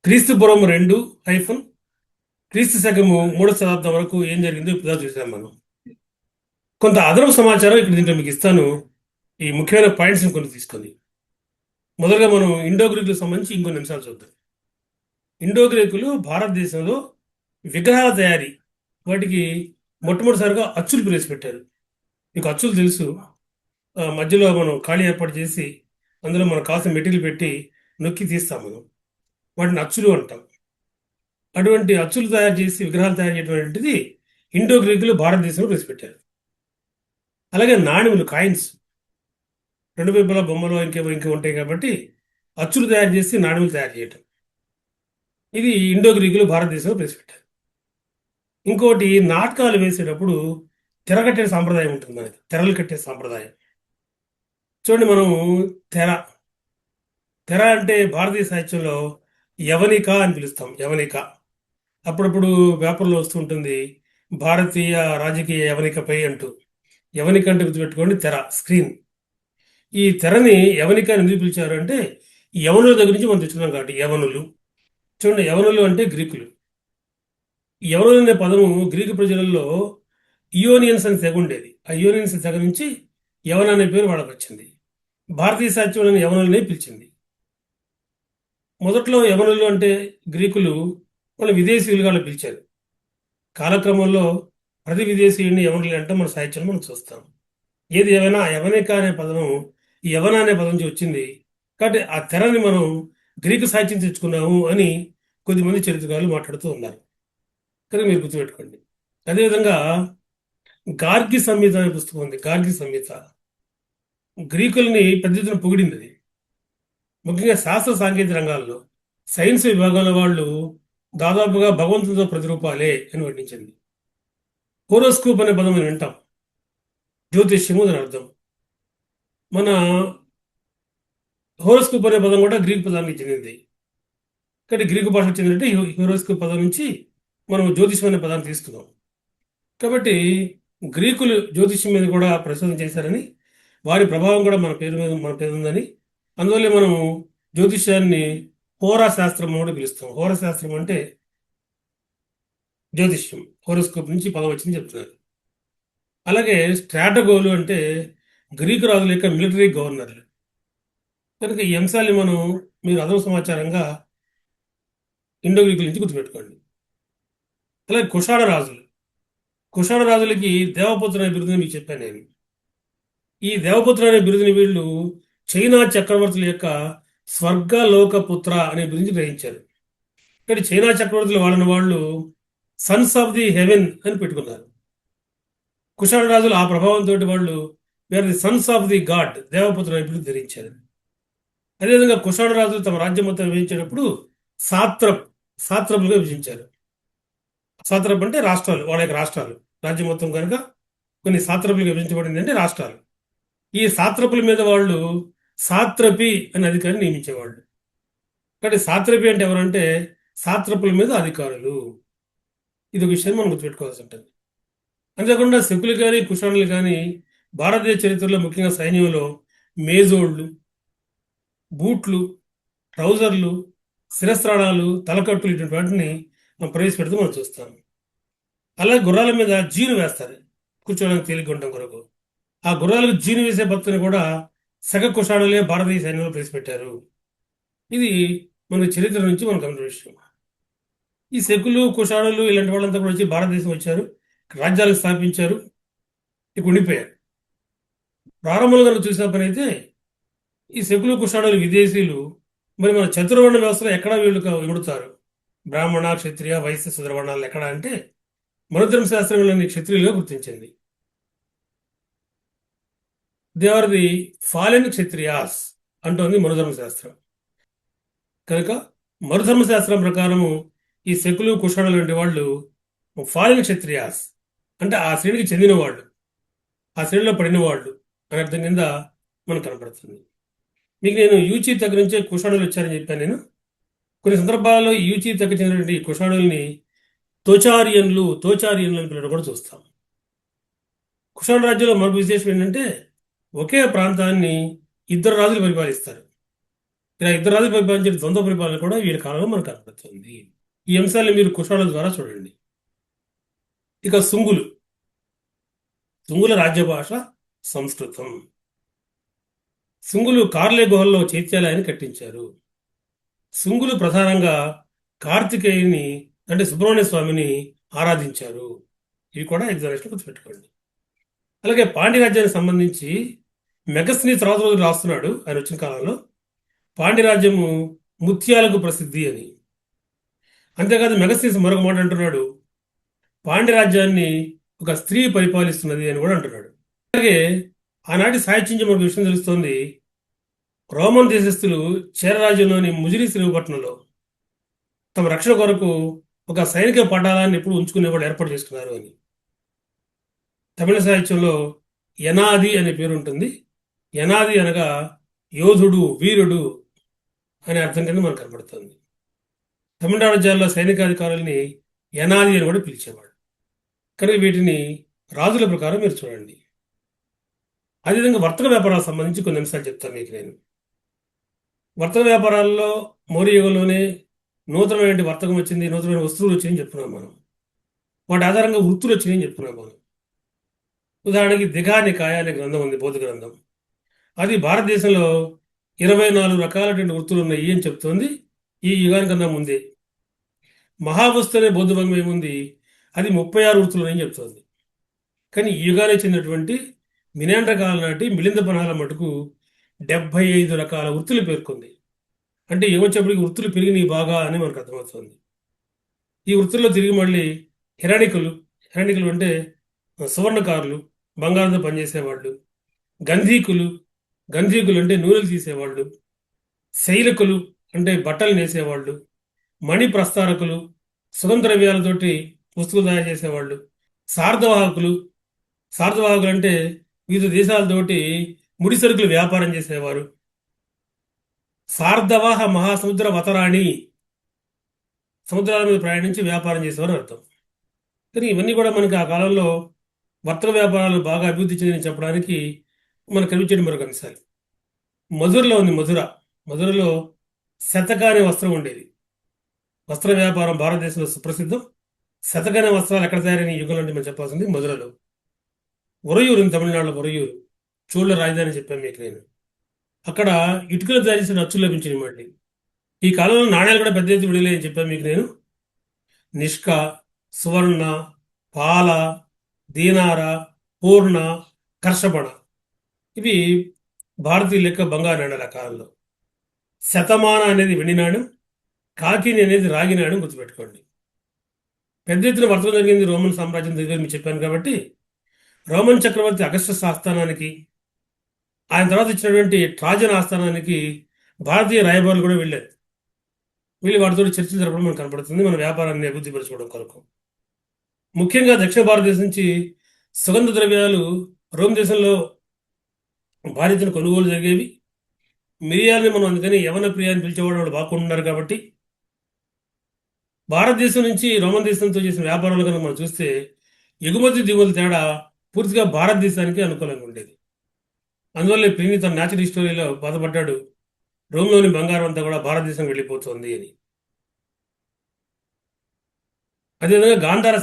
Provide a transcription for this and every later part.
క్రీస్తుపురం 2 hyphen క్రీస్తు శకము 3వ శతాబ్దం వరకు ఏం జరిగిందో ఇప్పుడు చూసాం మనం. కొంత అదనపు సమాచారం ఇక్కడ దీంట్లో మీకు ఇస్తాను. ఈ ముఖ్యమైన పాయింట్స్ కొన్ని తీసుకొని మొదలుగా మనం ఇండో గ్రీకులకు సంబంధించి ఇంకొన్ని నిమిషాలు చూద్దాం. ఇండో గ్రీకులు భారతదేశంలో విగ్రహాల తయారీ వాటికి మొట్టమొదటిసారిగా అచ్చులు ప్రవేశపెట్టారు. మీకు అచ్చులు తెలుసు. మధ్యలో మనం ఖాళీ ఏర్పాటు చేసి అందులో మనం కావాల్సిన మెటీరియల్ పెట్టి నొక్కి తీస్తాం మనం. వాటిని అచ్చులు అంటాం. అటువంటి అచ్చులు తయారు చేసి విగ్రహాలు తయారు చేయటువంటిది ఇండో గ్రీకులు భారతదేశంలో ప్రవేశపెట్టారు. అలాగే నాణ్యములు, కాయిన్స్, రెండు వైపులా బొమ్మలు ఇంకేమో ఉంటాయి కాబట్టి అచ్చులు తయారు చేసి నాణ్యములు తయారు చేయటం, ఇది ఇండో గ్రీకులు భారతదేశంలో ప్రవేశపెట్టారు. ఇంకోటి, నాటకాలు వేసేటప్పుడు తెర కట్టే సాంప్రదాయం ఉంటుంది మనకి. తెరలు కట్టే సాంప్రదాయం చూడండి. మనము తెర తెర అంటే భారతీయ సాహిత్యంలో యవనిక అని పిలుస్తాం. యవనిక అప్పుడప్పుడు పేపర్లో వస్తూ ఉంటుంది, భారతీయ రాజకీయ యవనికపై అంటూ. యవనిక అంటే గుర్తుపెట్టుకోండి, తెర, స్క్రీన్. ఈ తెరని యవనిక అని ఎందుకు పిలిచారు అంటే యవనుల దగ్గర నుంచి మనం తెచ్చుకున్నాం కాబట్టి. యవనులు చూడండి, యవనులు అంటే గ్రీకులు. యవనులు అనే పదము గ్రీకు ప్రజలలో ఇయోనియన్స్ అని తెగ ఉండేది. ఆ ఇయోనియన్స్ తెగ నుంచి యవన అనే పేరు వాళ్ళకి వచ్చింది. భారతీయ సాహిత్యంలోని యవనులనే పిలిచింది. మొదట్లో యవనులు అంటే గ్రీకులు వాళ్ళ విదేశీయులుగా వాళ్ళు పిలిచారు. కాలక్రమంలో ప్రతి విదేశీయుడిని యవనులు అంటే మన సాహిత్యంలో మనం చూస్తాం. ఏది ఏమైనా యవనిక అనే పదము ఈ యవన అనే పదం నుంచి వచ్చింది కాబట్టి ఆ తెరని మనం గ్రీకు సాహిత్యం తెచ్చుకున్నాము అని కొద్దిమంది చరిత్రకారులు మాట్లాడుతూ ఉన్నారు. కానీ మీరు గుర్తుపెట్టుకోండి. అదేవిధంగా గార్గి సంహిత అనే పుస్తకం ఉంది. గార్గి సంహిత గ్రీకుల్ని పెద్ద ఎత్తున పొగిడింది. అది ముఖ్యంగా శాస్త్ర సాంకేతిక రంగాల్లో సైన్స్ విభాగంలో వాళ్ళు దాదాపుగా భగవంతుడితో ప్రతిరూపాలే అని వర్ణించింది. హోరోస్కోప్ అనే పదం మనం వింటాం. జ్యోతిష్యము అని అర్థం. మన హోరోస్కోప్ అనే పదం కూడా గ్రీకు పదానికి చెందింది. కాబట్టి గ్రీకు భాషకు చెందినట్టు హోరోస్కోప్ పదం నుంచి మనం జ్యోతిష్యం అనే పదాన్ని తీసుకున్నాం. కాబట్టి గ్రీకులు జ్యోతిష్యం మీద కూడా పరిశోధన చేశారని, వారి ప్రభావం కూడా మన పేరు ఉందని, అందువల్లే మనము జ్యోతిష్యాన్ని హోరా శాస్త్రం కూడా పిలుస్తాం. హోరా శాస్త్రం అంటే జ్యోతిష్యం. హోరోస్కోప్ నుంచి పదం వచ్చింది చెప్తున్నారు. అలాగే స్ట్రాటగోలు అంటే గ్రీకు రాజుల యొక్క మిలిటరీ గవర్నర్లు. కనుక ఈ అంశాన్ని మీరు అదన సమాచారంగా ఇండో గ్రీకుల నుంచి గుర్తుపెట్టుకోండి. అలాగే కుషాణ రాజులు. కుషాణ రాజులకి దేవపుత్ర అనే బిరుదుని మీకు చెప్పాను నేను. ఈ దేవపుత్ర అనే బిరుదుని వీళ్ళు చైనా చక్రవర్తుల యొక్క స్వర్గలోకపుత్ర అనే బిరుదుని గ్రహించారు. ఇక్కడ చైనా చక్రవర్తులు వాళ్ళని వాళ్ళు సన్స్ ఆఫ్ ది హెవెన్ అని పెట్టుకున్నారు. కుషాణ రాజులు ఆ ప్రభావంతో వాళ్ళు వేరే Sons of the God, Devaputra అనే బిరుదు ధరించారు. అదేవిధంగా కుషాణ రాజులు తమ రాజ్యం మొత్తం విభజించేటప్పుడు సాత్రపులుగా విభజించారు. సాత్రప్ అంటే రాష్ట్రాలు, వాళ్ళ యొక్క రాష్ట్రాలు. రాజ్యం మొత్తం కనుక కొన్ని సాత్రపులుగా విభజించబడింది అంటే రాష్ట్రాలు. ఈ సాత్రపుల మీద వాళ్ళు సాత్రపి అనే అధికారిని నియమించేవాళ్ళు. కాబట్టి సాత్రపి అంటే ఎవరంటే సాత్రపుల మీద అధికారులు. ఇది ఒక విషయాన్ని మనం గుర్తుపెట్టుకోవాల్సి ఉంటుంది. అంతేకాకుండా శకులు కానీ కుషాణులు కానీ భారతదేశ చరిత్రలో ముఖ్యంగా సైన్యంలో మేజోళ్లు, బూట్లు, ట్రౌజర్లు, శిరస్త్రాణాలు, తలకట్టులు ఇటువంటి వాటిని మనం ప్రవేశపెడుతూ మనం చూస్తాం. అలాగే గుర్రాల మీద జీను వేస్తారు కూర్చోడానికి తేలిక ఉండటం కొరకు. ఆ గుర్రాలకు జీను వేసే భక్తుని కూడా శక కుషాణులే భారతీయ సైన్యంలో ప్రవేశపెట్టారు. ఇది మన చరిత్ర నుంచి మనం గమనించిన విషయం. ఈ శకులు, కుషాణులు ఇలాంటి వాళ్ళంతా కూడా వచ్చి భారతదేశం వచ్చారు, రాజ్యాలు స్థాపించారు, ఇక ఉండిపోయారు. ప్రారంభంలో కనుక చూసిన పని అయితే ఈ శకులు, కుషాణులు విదేశీయులు. మరి మన చతుర్వర్ణ వ్యవస్థలో ఎక్కడ వీళ్ళు ఇముడుతారు? బ్రాహ్మణ, క్షత్రియ, వైశ్య, శూద్రవర్ణాలు ఎక్కడ అంటే మనుధర్మ శాస్త్రం వీళ్ళని క్షత్రియులుగా గుర్తించింది. They are the fallen Kshatriyas అంటోంది మనుధర్మ శాస్త్రం. కనుక మనుధర్మ శాస్త్రం ప్రకారము ఈ శకులు, కుషాణులు వంటి వాళ్ళు ఫాలెన్ క్షత్రియాస్ అంటే ఆ శ్రేణికి చెందిన వాళ్ళు, ఆ శ్రేణిలో పడిన వాళ్ళు అనే అర్థం కింద మనకు కనపడుతుంది. మీకు నేను యూచి దగ్గర నుంచే కుషాణులు వచ్చారని చెప్పాను నేను. కొన్ని సందర్భాల్లో ఈ యూచి దగ్గర చెందినటువంటి కుషాణుల్ని తోచారియన్లు అని పిల్లలు కూడా చూస్తాం. కుషాణ రాజ్యంలో మరొక విశేషం ఏంటంటే ఒకే ప్రాంతాన్ని ఇద్దరు రాజులు పరిపాలిస్తారు. ఇలా ఇద్దరు రాజులు పరిపాలించిన ద్వంద్వ పరిపాలన కూడా వీరి కాలంలో మనకు కనబడుతుంది. ఈ అంశాన్ని మీరు కుషాణుల ద్వారా చూడండి. ఇక శుంగుల రాజ్య భాష సంస్కృతం. శుంగులు కార్లే గుహల్లో చైత్యాలయాన్ని కట్టించారు. శుంగులు ప్రధానంగా కార్తికేయుని అంటే సుబ్రహ్మణ్య స్వామిని ఆరాధించారు. ఇవి కూడా ఎగ్జామినేషన్ గుర్తుపెట్టుకోండి. అలాగే పాండ్యరాజ్యానికి సంబంధించి మెగస్ని తర్వాత రోజు రాస్తున్నాడు ఆయన వచ్చిన కాలంలో. పాండ్యరాజ్యము ముత్యాలకు ప్రసిద్ధి అని. అంతేకాదు మెగస్ని మరొక మాట అంటున్నాడు, పాండ్యరాజ్యాన్ని ఒక స్త్రీ పరిపాలిస్తున్నది అని కూడా అంటున్నాడు. అలాగే ఆనాటి సాహిత్యం మనకు విషయం తెలుస్తోంది, రోమన్ దేశస్థులు చేరరాజ్యంలోని ముజిరి శ్రీపట్నంలో తమ రక్షణ కొరకు ఒక సైనిక పటాలాన్ని ఎప్పుడు ఉంచుకునేవాడు ఏర్పాటు చేసుకున్నారు అని. తమిళ సాహిత్యంలో యనాది అనే పేరు ఉంటుంది. యనాది అనగా యోధుడు, వీరుడు అనే అర్థం కింద మనకు కనబడుతుంది. తమిళనాడు రాజ్యాల్లో సైనికాధికారుల్ని యనాది అని కూడా పిలిచేవాడు. కనుక వీటిని రాజుల ప్రకారం మీరు చూడండి. అదేవిధంగా వర్తక వ్యాపారాలకు సంబంధించి కొన్ని అంశాలు చెప్తాను మీకు నేను. వర్తక వ్యాపారాల్లో మౌర్య యుగంలోనే నూతనమైన వర్తకం వచ్చింది, నూతనమైన వస్తువులు వచ్చినాయని చెప్తున్నాం మనం. వాటి ఆధారంగా వృత్తులు వచ్చినాయని చెప్తున్నాం మనం. ఉదాహరణకి దిఘానికాయ అనే గ్రంథం ఉంది, బౌద్ధ గ్రంథం. అది భారతదేశంలో 24 రకాలైన వృత్తులు ఉన్నాయి అని చెప్తోంది ఈ యుగానికన్నా ముందే. మహావస్తు అనే బౌద్ధ భంగం ఏముంది, అది 36 వృత్తులు ఉన్నాయని చెప్తోంది. కానీ ఈ యుగానికి చెందినటువంటి మినాండ్ర కాలం నాటి మిలింద పనాల మటుకు 75 రకాల వృత్తులు పేర్కొంది. అంటే ఏమొచ్చేప్పటికి వృత్తులు పెరిగినాయి బాగా అని మనకు అర్థమవుతుంది. ఈ వృత్తుల్లో తిరిగి మళ్ళీ హిరణికులు అంటే సువర్ణకారులు, బంగారంతో పనిచేసేవాళ్ళు. గంధీకులు అంటే నూనెలు తీసేవాళ్ళు. శైలకులు అంటే బట్టలు నేసేవాళ్ళు. మణి ప్రస్తారకులు సుగంధ ద్రవ్యాలతోటి వస్తువులు తయారు చేసేవాళ్ళు. సార్ధవాహకులు అంటే వివిధ దేశాలతోటి ముడి సరుకులు వ్యాపారం చేసేవారు. సార్ధవాహ మహాసముద్ర వతరాణి, సముద్రాల మీద ప్రయాణించి వ్యాపారం చేసేవారు అర్థం. కానీ ఇవన్నీ కూడా మనకి ఆ కాలంలో వర్తక వ్యాపారాలు బాగా అభివృద్ధి చెందని చెప్పడానికి మనకు కనిపించే మరొక అంశాలు. మధురలో ఉంది మధురలో శతక అనే వస్త్రం ఉండేది. వస్త్ర వ్యాపారం భారతదేశంలో సుప్రసిద్ధం. శతక అనే వస్త్రాలు ఎక్కడ తయారైన యుగంలో అంటే మనం చెప్పాల్సింది మధురలో. ఉరయూరు తమిళనాడులో ఉరయూరు, చోళ రాజధాని చెప్పాను మీకు నేను. అక్కడ ఇటుకలు తయారు చేసిన అచ్చులు లభించినాయి మళ్ళీ. ఈ కాలంలో నాణ్యాలు కూడా పెద్ద ఎత్తున విడుదలయ్యని చెప్పాను మీకు నేను. నిష్క, సువర్ణ, పాల, దీనార, పూర్ణ, కర్షపణ, ఇవి భారతీయ లెక్క బంగారు నాణ్యాల కాలంలో. శతమాన అనేది వెండి నాణ్యం, కాకిని అనేది రాగి నాణ్యం గుర్తుపెట్టుకోండి. పెద్ద ఎత్తున వర్తకం జరిగింది రోమన్ సామ్రాజ్యం దగ్గర మీకు చెప్పాను కాబట్టి. రోమన్ చక్రవర్తి అగస్టస్ ఆస్థానానికి, ఆయన తర్వాత ఇచ్చినటువంటి ట్రాజన్ ఆస్థానానికి భారతీయ రాయబారులు కూడా వెళ్ళారు. వీళ్ళు వాటితో చర్చలు జరపడం మనకు కనపడుతుంది మన వ్యాపారాన్ని అభివృద్ధి పరచుకోవడం కొరకు. ముఖ్యంగా దక్షిణ భారతదేశం నుంచి సుగంధ ద్రవ్యాలు రోమ్ దేశంలో భారీ ఎత్తున కొనుగోలు జరిగేవి. మిరియాలని మనం అందుకని యవన ప్రియాన్ని పిలిచేవాడు, వాళ్ళు బాగుంటున్నారు కాబట్టి. భారతదేశం నుంచి రోమన్ దేశంతో చేసిన వ్యాపారాలు కనుక మనం చూస్తే ఎగుమతి దిగుమతి తేడా పూర్తిగా భారతదేశానికి అనుకూలంగా ఉండేది. అందువల్ల ప్రిని తన న్యాచురల్ హిస్టరీలో బాధపడ్డాడు, రోమ్లోని బంగారం అంతా కూడా భారతదేశం వెళ్ళిపోతుంది అని. అదేవిధంగా గాంధార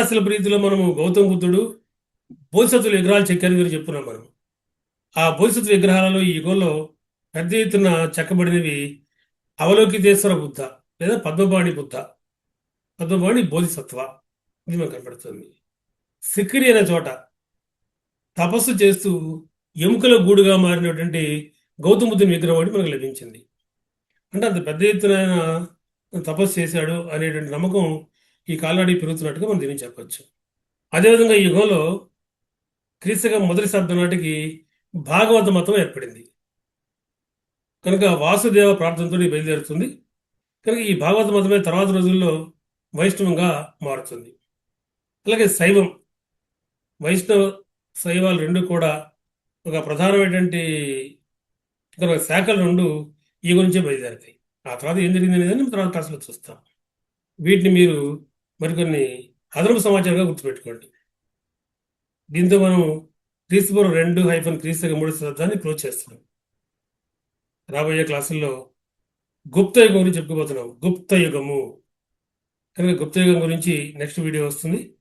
శిల్పరీతిలో మనము గౌతమ బుద్ధుడు బోధిసత్వుల విగ్రహాలు చెక్కారని గురించి చెప్పుకున్నాం మనం. ఆ బోధిసత్వ విగ్రహాలలో ఈ యుగంలో పెద్ద ఎత్తున చెక్కబడినవి అవలోకితేశ్వర బుద్ధ లేదా పద్మపాణి బోధిసత్వ, ఇది మనకు కనపడుతుంది. సిక్కిరి అనే చోట తపస్సు చేస్తూ ఎముకల గూడుగా మారినటువంటి గౌతమ బుద్ధుని విగ్రహం ఒకటి మనకు లభించింది. అంటే అంత పెద్ద ఎత్తున ఆయన తపస్సు చేశాడు అనేటువంటి నమ్మకం ఈ కాలనాడికి పెరుగుతున్నట్టుగా మనం దీన్ని చెప్పచ్చు. అదేవిధంగా ఈ యుగంలో క్రీస్తుగా మొదటి శతాబ్దం నాటికి భాగవత మతం ఏర్పడింది. కనుక వాసుదేవ ప్రార్థనతో బయలుదేరుతుంది. కనుక ఈ భాగవత మతమే తర్వాత రోజుల్లో వైష్ణవంగా మారుతుంది. అలాగే శైవం, వైష్ణవ శైవాలు రెండు కూడా ఒక ప్రధానమైనటువంటి శాఖలు రెండు ఈ గురించే బయలుదేరుతాయి. ఆ తర్వాత ఏం జరిగింది అనేది తర్వాత క్లాసులో చూస్తాం. వీటిని మీరు మరికొన్ని అదనపు సమాచారంగా గుర్తుపెట్టుకోండి. దీంతో మనం క్రీస్తుపూర్వం 2-3 శతాబ్దాన్ని క్లోజ్ చేస్తున్నాం. రాబోయే క్లాసుల్లో గుప్త యుగం గురించి చెప్పుకోబోతున్నాం. గుప్త యుగము కనుక గుప్త యుగం గురించి నెక్స్ట్ వీడియో వస్తుంది.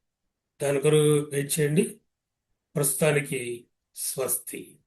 దాని కొరకు వెయిట్ చేయండి. ప్రస్తుతానికి స్వస్తి.